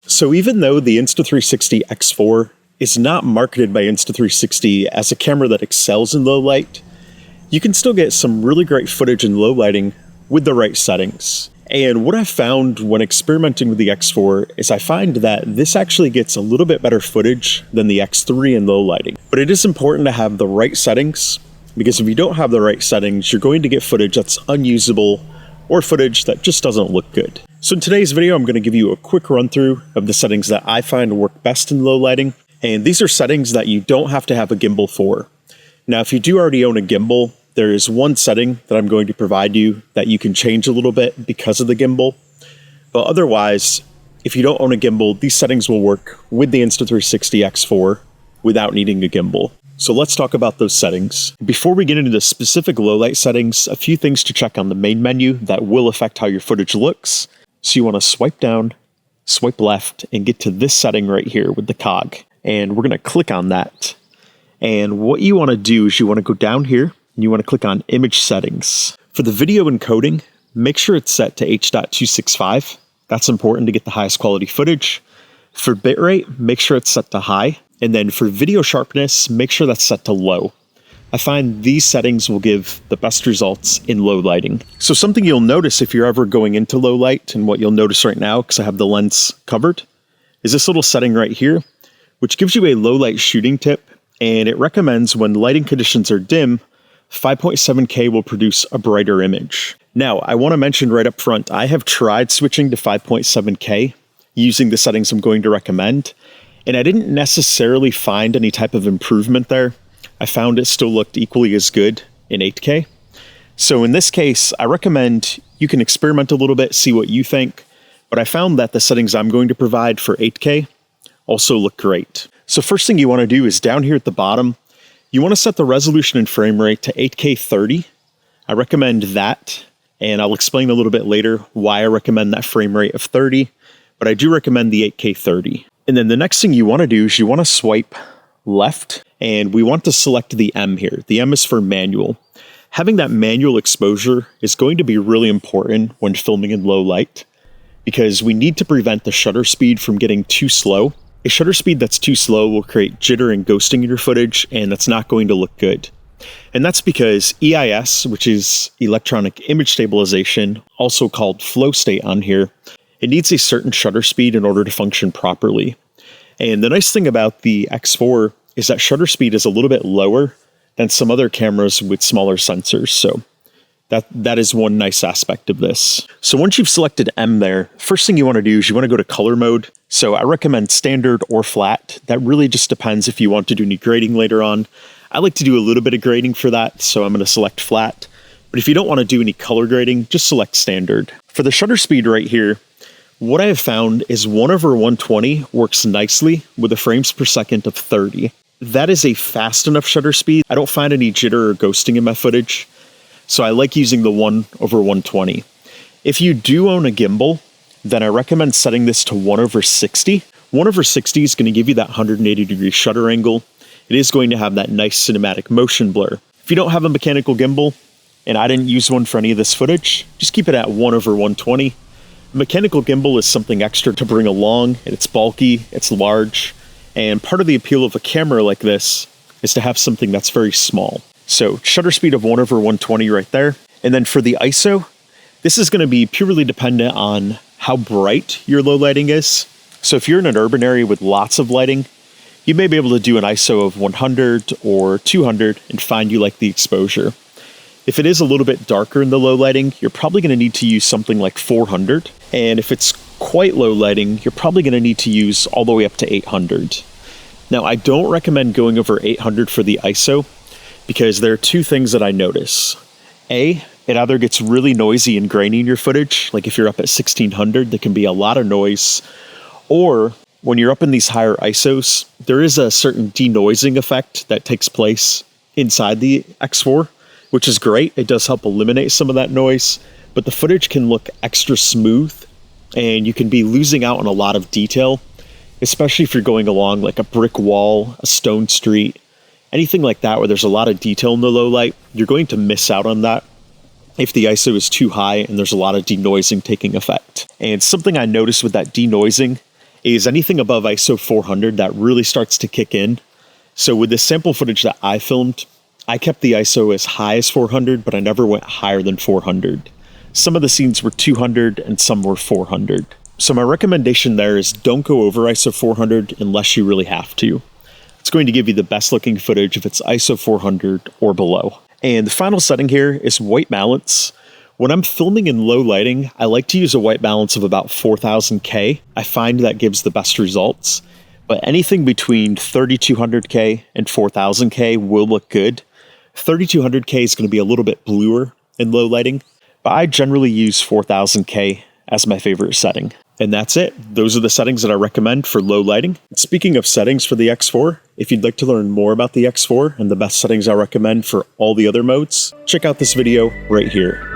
So even though the Insta360 X4 is not marketed by Insta360 as a camera that excels in low light, you can still get some really great footage in low lighting with the right settings. And what I've found when experimenting with the X4 is I find that this actually gets a little bit better footage than the X3 in low lighting. But it is important to have the right settings, because if you don't have the right settings, you're going to get footage that's unusable or footage that just doesn't look good. So in today's video, I'm going to give you a quick run through of the settings that I find work best in low lighting. And these are settings that you don't have to have a gimbal for. Now, if you do already own a gimbal, there is one setting that I'm going to provide you that you can change a little bit because of the gimbal. But otherwise, if you don't own a gimbal, these settings will work with the Insta360 X4 without needing a gimbal. So let's talk about those settings. Before we get into the specific low light settings, a few things to check on the main menu that will affect how your footage looks. So you want to swipe down, swipe left, and get to this setting right here with the cog. And we're going to click on that. And what you want to do is you want to go down here and you want to click on image settings. For the video encoding, make sure it's set to H.265. That's important to get the highest quality footage. For bitrate, make sure it's set to high. And then for video sharpness, make sure that's set to low. I find these settings will give the best results in low lighting. So something you'll notice if you're ever going into low light, and what you'll notice right now, because I have the lens covered, is this little setting right here, which gives you a low light shooting tip. And it recommends when lighting conditions are dim, 5.7K will produce a brighter image. Now, I want to mention right up front, I have tried switching to 5.7K using the settings I'm going to recommend, and I didn't necessarily find any type of improvement there. I found it still looked equally as good in 8K. So in this case, I recommend you can experiment a little bit, see what you think, but I found that the settings I'm going to provide for 8K also look great. So first thing you want to do is down here at the bottom, you want to set the resolution and frame rate to 8K 30. I recommend that, and I'll explain a little bit later why I recommend that frame rate of 30, but I do recommend the 8K 30. And then the next thing you want to do is you want to swipe left, and we want to select the M here. The M is for manual. Having that manual exposure is going to be really important when filming in low light, because we need to prevent the shutter speed from getting too slow. A shutter speed that's too slow will create jitter and ghosting in your footage, and that's not going to look good. And that's because EIS, which is electronic image stabilization, also called flow state on here, it needs a certain shutter speed in order to function properly. And the nice thing about the X4 is that shutter speed is a little bit lower than some other cameras with smaller sensors. So that is one nice aspect of this. So once you've selected M there, first thing you want to do is you want to go to color mode. So I recommend standard or flat. That really just depends if you want to do any grading later on. I like to do a little bit of grading for that, so I'm going to select flat. But if you don't want to do any color grading, just select standard. For the shutter speed right here, what I have found is 1/120 works nicely with a frames per second of 30. That is a fast enough shutter speed. I don't find any jitter or ghosting in my footage, so I like using the 1/120. If you do own a gimbal, then I recommend setting this to 1/60. 1/60 is going to give you that 180-degree shutter angle. It is going to have that nice cinematic motion blur. If you don't have a mechanical gimbal, and I didn't use one for any of this footage, just keep it at 1/120. Mechanical gimbal is something extra to bring along, and it's bulky, it's large, and part of the appeal of a camera like this is to have something that's very small. So shutter speed of 1/120 right there. And then for the ISO, this is going to be purely dependent on how bright your low lighting is. So if you're in an urban area with lots of lighting, you may be able to do an ISO of 100 or 200 and find you like the exposure. If it is a little bit darker in the low lighting, you're probably going to need to use something like 400. And if it's quite low lighting, you're probably going to need to use all the way up to 800. Now, I don't recommend going over 800 for the ISO, because there are two things that I notice. A, it either gets really noisy and grainy in your footage, like if you're up at 1600, there can be a lot of noise, or when you're up in these higher ISOs, there is a certain denoising effect that takes place inside the X4, which is great. It does help eliminate some of that noise, but the footage can look extra smooth, and you can be losing out on a lot of detail, especially if you're going along like a brick wall, a stone street, anything like that where there's a lot of detail in the low light. You're going to miss out on that if the ISO is too high and there's a lot of denoising taking effect. And something I noticed with that denoising is anything above ISO 400 that really starts to kick in. So with the sample footage that I filmed, I kept the ISO as high as 400, but I never went higher than 400. Some of the scenes were 200 and some were 400. So my recommendation there is don't go over ISO 400 unless you really have to. It's going to give you the best looking footage if it's ISO 400 or below. And the final setting here is white balance. When I'm filming in low lighting, I like to use a white balance of about 4000K. I find that gives the best results. But anything between 3200K and 4000K will look good. 3200K is going to be a little bit bluer in low lighting, but I generally use 4000K as my favorite setting. And that's it. Those are the settings that I recommend for low lighting. Speaking of settings for the X4, if you'd like to learn more about the X4 and the best settings I recommend for all the other modes, check out this video right here.